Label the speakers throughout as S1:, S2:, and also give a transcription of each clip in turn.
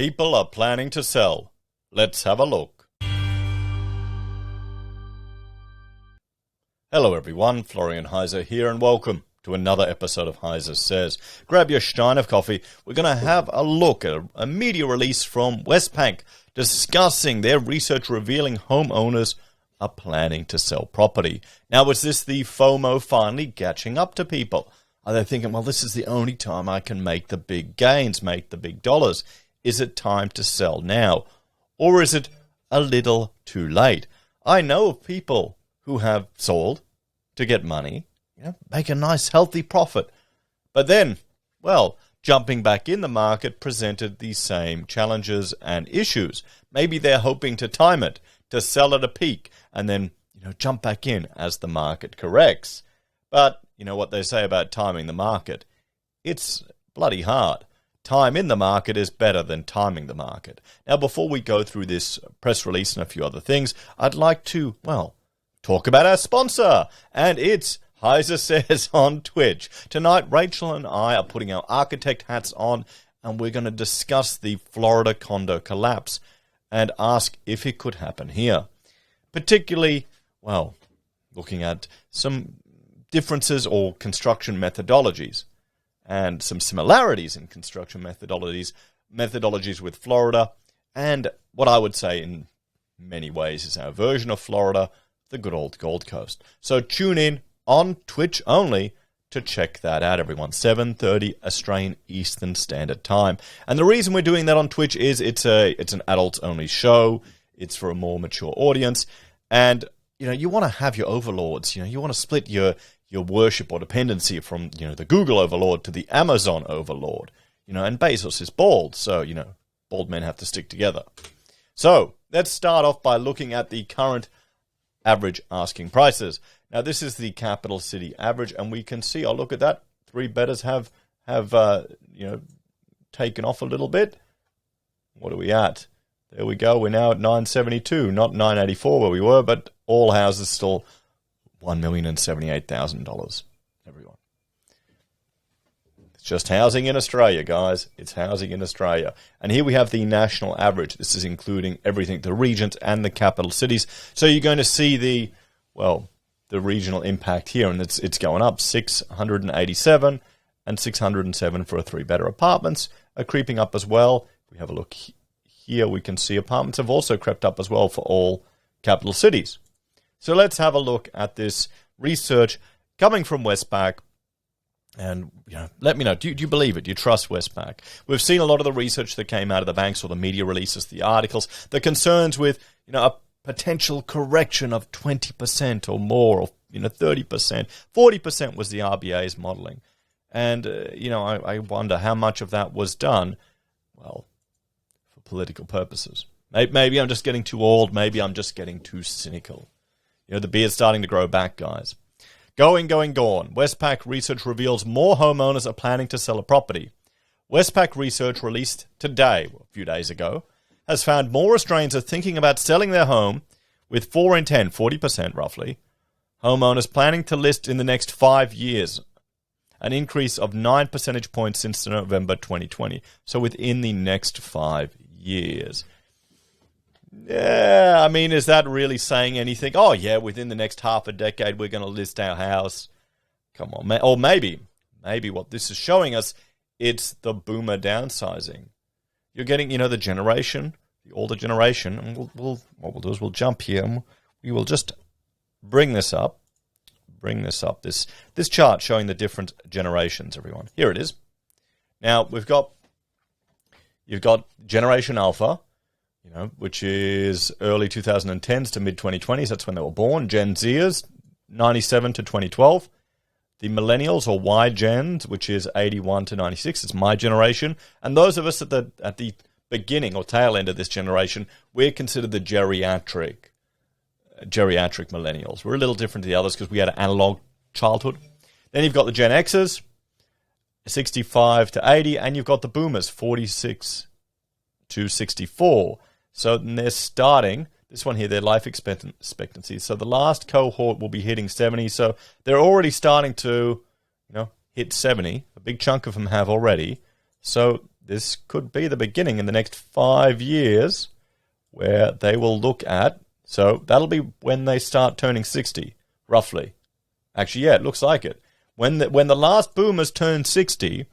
S1: People are planning to sell. Let's have a look. Hello everyone, Florian.heise here, and welcome to another episode of HeiseSays. Grab your stein of coffee. We're going to have a look at a media release from Westpac discussing their research revealing homeowners are planning to sell property. Now, is this the FOMO finally catching up to people? Are they thinking, well, this is the only time I can make the big gains, make the big dollars? Is it time to sell now? Or is it a little too late? I know of people who have sold to get money, make a nice healthy profit. But then, well, jumping back in the market presented the same challenges and issues. Maybe they're hoping to time it, to sell at a peak, and then, jump back in as the market corrects. But, you know what they say about timing the market? It's bloody hard. Time in the market is better than timing the market. Now, before we go through this press release and a few other things, I'd like to, talk about our sponsor, and it's HeiseSays on Twitch. Tonight, Rachel and I are putting our architect hats on, and we're going to discuss the Florida condo collapse and ask if it could happen here. Particularly, looking at some differences or construction methodologies and some similarities in construction methodologies with Florida, and what I would say in many ways is our version of Florida, the good old Gold Coast. So tune in on Twitch only to check that out, everyone. 7:30 Australian Eastern Standard Time. And the reason we're doing that on Twitch is it's an adults-only show. It's for a more mature audience. And, you want to have your overlords. You want to split your worship or dependency from, the Google overlord to the Amazon overlord. And Bezos is bald, so, bald men have to stick together. So, let's start off by looking at the current average asking prices. Now, this is the capital city average, and we can see, look at that, three bettors have taken off a little bit. What are we at? There we go. We're now at 972, not 984 where we were, but all houses still $1,078,000, everyone. It's just housing in Australia, guys. It's housing in Australia. And here we have the national average. This is including everything, the regions and the capital cities. So you're going to see the regional impact here, and it's going up. 687 and 607 for a three-bedder. Apartments are creeping up as well. If we have a look here, we can see apartments have also crept up as well for all capital cities. So let's have a look at this research coming from Westpac. And let me know, do you believe it? Do you trust Westpac? We've seen a lot of the research that came out of the banks or the media releases, the articles, the concerns with a potential correction of 20% or more, or 30%. 40% was the RBA's modeling. And, I wonder how much of that was done, for political purposes. Maybe I'm just getting too old. Maybe I'm just getting too cynical. The beard's starting to grow back, guys. Going, gone. Westpac research reveals more homeowners are planning to sell a property. Westpac research released today, a few days ago, has found more Australians are thinking about selling their home, with 4 in 10, 40% roughly, homeowners planning to list in the next 5 years, an increase of 9 percentage points since November 2020. So within the next 5 years. Yeah, is that really saying anything? Oh, yeah, within the next half a decade, we're going to list our house. Come on, or maybe what this is showing us, it's the boomer downsizing. You're getting, the older generation, and what we'll do is we'll jump here, and we will just bring this up, this chart showing the different generations, everyone. Here it is. Now, you've got Generation Alpha, which is early 2010s to mid-2020s. That's when they were born. Gen Zers, 97 to 2012. The Millennials, or Y Gens, which is 81 to 96. It's my generation. And those of us at the beginning or tail end of this generation, we're considered the geriatric millennials. We're a little different to the others because we had an analog childhood. Then you've got the Gen Xers, 65 to 80. And you've got the Boomers, 46 to 64. So they're starting, this one here, their life expectancy. So the last cohort will be hitting 70. So they're already starting to, hit 70. A big chunk of them have already. So this could be the beginning in the next 5 years where they will look at, so that'll be when they start turning 60, roughly. Actually, yeah, it looks like it. When the last boomers turn 60,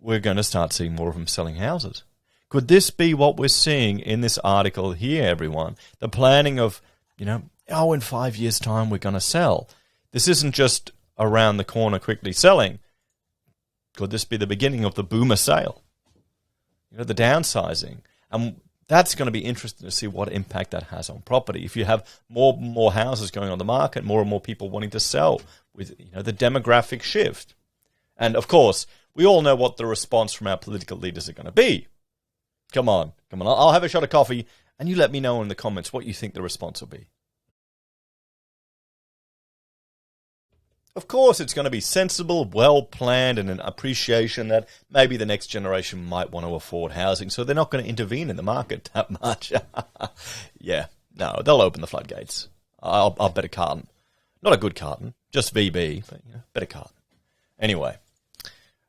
S1: we're going to start seeing more of them selling houses. Could this be what we're seeing in this article here, everyone? The planning of, in 5 years' time we're going to sell. This isn't just around the corner quickly selling. Could this be the beginning of the boomer sale? The downsizing. And that's going to be interesting to see what impact that has on property. If you have more and more houses going on the market, more and more people wanting to sell with the demographic shift. And, of course, we all know what the response from our political leaders are going to be. Come on. I'll have a shot of coffee, and you let me know in the comments what you think the response will be. Of course, it's going to be sensible, well-planned, and an appreciation that maybe the next generation might want to afford housing, so they're not going to intervene in the market that much. Yeah, no, they'll open the floodgates. I'll bet a carton. Not a good carton, just VB, but bet a carton. Anyway,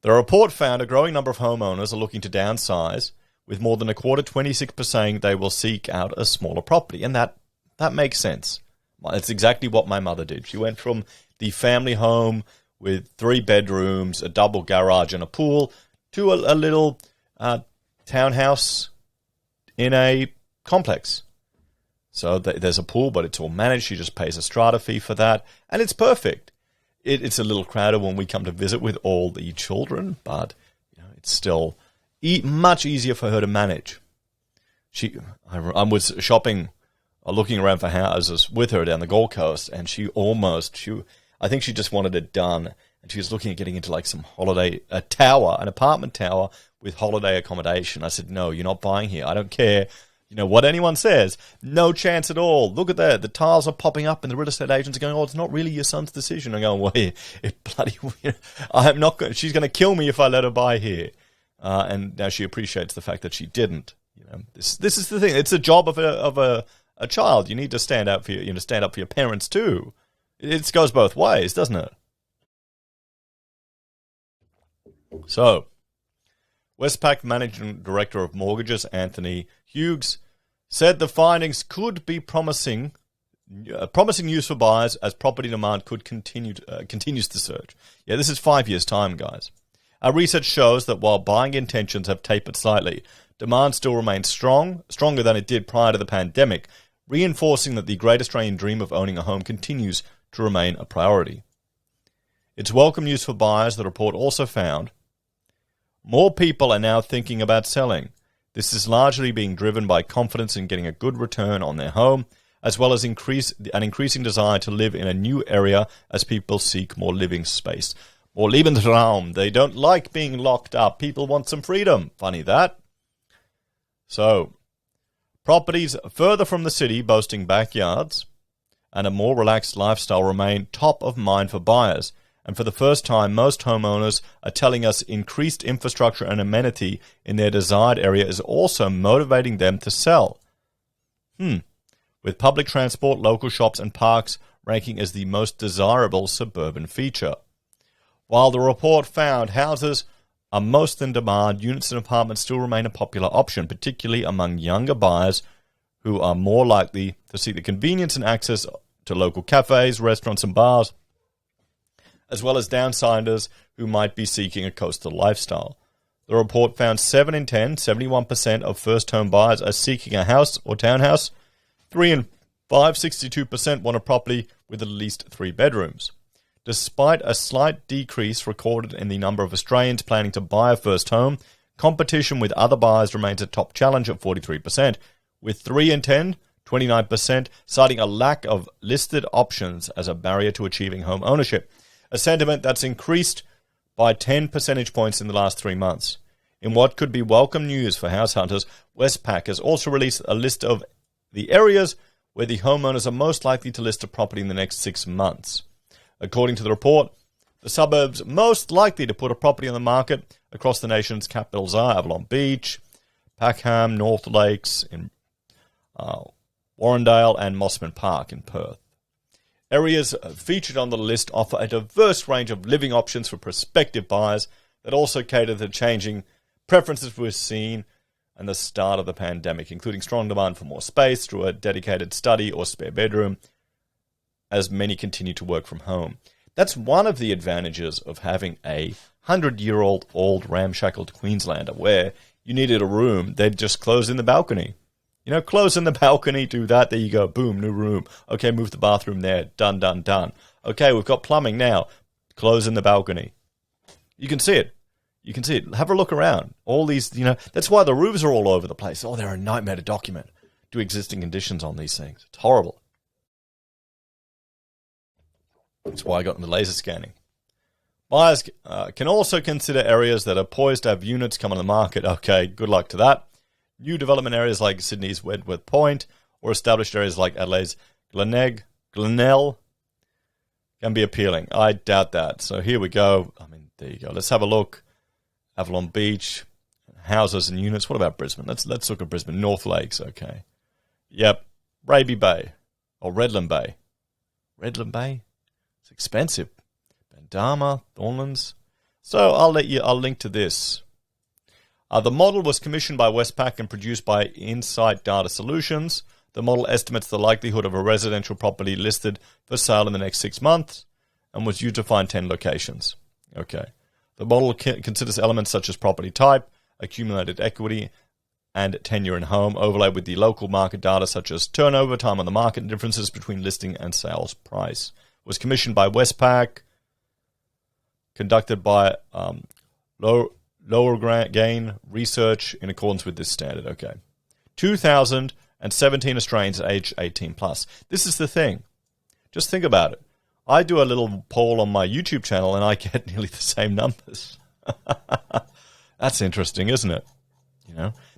S1: the report found a growing number of homeowners are looking to downsize, with more than a quarter, 26%, saying they will seek out a smaller property, and that makes sense. It's exactly what my mother did. She went from the family home with 3 bedrooms, a double garage and a pool, to a little townhouse in a complex. So there's a pool, but it's all managed. She just pays a strata fee for that, and it's perfect. It's a little crowded when we come to visit with all the children, but it's still much easier for her to manage. I was shopping, looking around for houses with her down the Gold Coast, and I think she just wanted it done, and she was looking at getting into like some an apartment tower with holiday accommodation. I said, no, you're not buying here. I don't care, what anyone says. No chance at all. Look at that. The tiles are popping up, and the real estate agents are going, it's not really your son's decision. I'm going, well, it bloody weird. I'm not going. She's going to kill me if I let her buy here. And now she appreciates the fact that she didn't. This is the thing. It's the job of a child. You need to stand up for stand up for your parents too. It goes both ways, doesn't it? So, Westpac Managing Director of Mortgages, Anthony Hughes, said the findings could be promising news for buyers as property demand could continues to surge. Yeah, this is 5 years' time, guys. Our research shows that while buying intentions have tapered slightly, demand still remains stronger than it did prior to the pandemic, reinforcing that the great Australian dream of owning a home continues to remain a priority. It's welcome news for buyers. The report also found more people are now thinking about selling. This is largely being driven by confidence in getting a good return on their home, as well as an increasing desire to live in a new area as people seek more living space. More Lebensraum. They don't like being locked up. People want some freedom. Funny that. So, properties further from the city boasting backyards and a more relaxed lifestyle remain top of mind for buyers. And for the first time, most homeowners are telling us increased infrastructure and amenity in their desired area is also motivating them to sell. With public transport, local shops and parks ranking as the most desirable suburban feature. While the report found houses are most in demand, units and apartments still remain a popular option, particularly among younger buyers who are more likely to seek the convenience and access to local cafes, restaurants and bars, as well as downsiders who might be seeking a coastal lifestyle. The report found 7 in 10, 71% of first-home buyers are seeking a house or townhouse. 3 in 5, 62% want a property with at least 3 bedrooms. Despite a slight decrease recorded in the number of Australians planning to buy a first home, competition with other buyers remains a top challenge at 43%, with 3 in 10, 29%, citing a lack of listed options as a barrier to achieving home ownership, a sentiment that's increased by 10 percentage points in the last 3 months. In what could be welcome news for house hunters, Westpac has also released a list of the areas where the homeowners are most likely to list a property in the next 6 months. According to the report, the suburbs most likely to put a property on the market across the nation's capitals are Avalon Beach, Packham, North Lakes, in Warrendale, and Mossman Park in Perth. Areas featured on the list offer a diverse range of living options for prospective buyers that also cater to changing preferences we're seeing and the start of the pandemic, including strong demand for more space through a dedicated study or spare bedroom, as many continue to work from home. That's one of the advantages of having a 100-year-old old ramshackled Queenslander where you needed a room, they'd just close in the balcony. Close in the balcony, do that, there you go, boom, new room. Okay, move the bathroom there, done, done, done. Okay, we've got plumbing now, close in the balcony. You can see it. You can see it. Have a look around. All these, that's why the roofs are all over the place. Oh, they're a nightmare to document. Do existing conditions on these things. It's horrible. That's why I got into laser scanning. Buyers can also consider areas that are poised to have units come on the market. Okay, good luck to that. New development areas like Sydney's Wedgworth Point or established areas like Adelaide's Glenelg can be appealing. I doubt that. So here we go. There you go. Let's have a look. Avalon Beach, houses and units. What about Brisbane? Let's look at Brisbane. North Lakes, okay. Yep. Raby Bay or Redland Bay. Redland Bay? It's expensive. Bandama, Thornlands. So I'll link to this. The model was commissioned by Westpac and produced by Insight Data Solutions. The model estimates the likelihood of a residential property listed for sale in the next 6 months and was used to find 10 locations. Okay. The model considers elements such as property type, accumulated equity, and tenure in home, overlaid with the local market data such as turnover, time on the market, and differences between listing and sales price. It was commissioned by Westpac, conducted by Lower Gain Research in accordance with this standard. Okay. 2,017 Australians aged 18 plus. This is the thing. Just think about it. I do a little poll on my YouTube channel and I get nearly the same numbers. That's interesting, isn't it?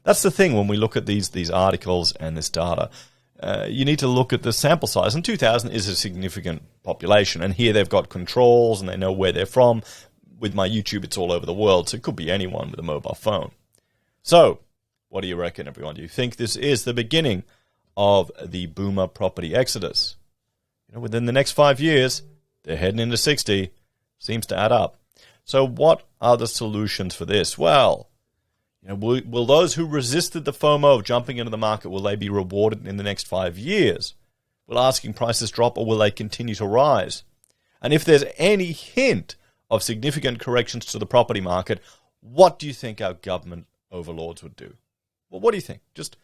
S1: That's the thing when we look at these articles and this data. You need to look at the sample size. And 2,000 is a significant population. And here they've got controls and they know where they're from. With my YouTube, it's all over the world. So it could be anyone with a mobile phone. So what do you reckon, everyone? Do you think this is the beginning of the boomer property exodus? Within the next 5 years, they're heading into 60. Seems to add up. So what are the solutions for this? Well, will those who resisted the FOMO of jumping into the market, will they be rewarded in the next 5 years? Will asking prices drop or will they continue to rise? And if there's any hint of significant corrections to the property market, what do you think our government overlords would do? Well, what do you think? Just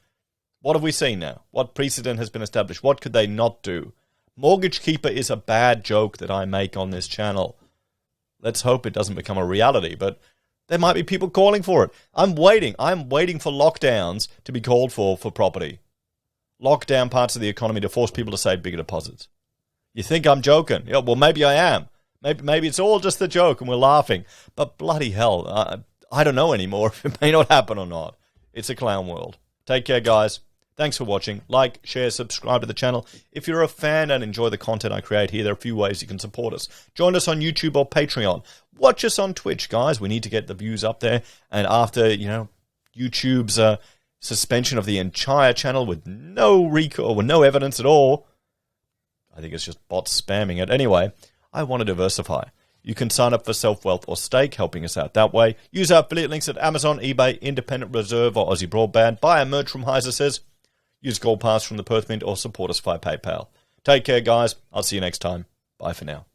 S1: what have we seen now? What precedent has been established? What could they not do? Mortgage Keeper is a bad joke that I make on this channel. Let's hope it doesn't become a reality, but there might be people calling for it. I'm waiting for lockdowns to be called for property. Lockdown parts of the economy to force people to save bigger deposits. You think I'm joking? Yeah, well, maybe I am. Maybe it's all just a joke and we're laughing. But bloody hell, I don't know anymore if it may not happen or not. It's a clown world. Take care, guys. Thanks for watching. Like, share, subscribe to the channel. If you're a fan and enjoy the content I create here, there are a few ways you can support us. Join us on YouTube or Patreon. Watch us on Twitch, guys. We need to get the views up there. And after, YouTube's suspension of the entire channel with no recall or no evidence at all, I think it's just bots spamming it. Anyway, I want to diversify. You can sign up for SelfWealth or Stake, helping us out that way. Use our affiliate links at Amazon, eBay, Independent Reserve, or AussieBroadband. Buy our merch from HeiseSays. Use Gold Pass from the Perth Mint or support us via PayPal. Take care, guys. I'll see you next time. Bye for now.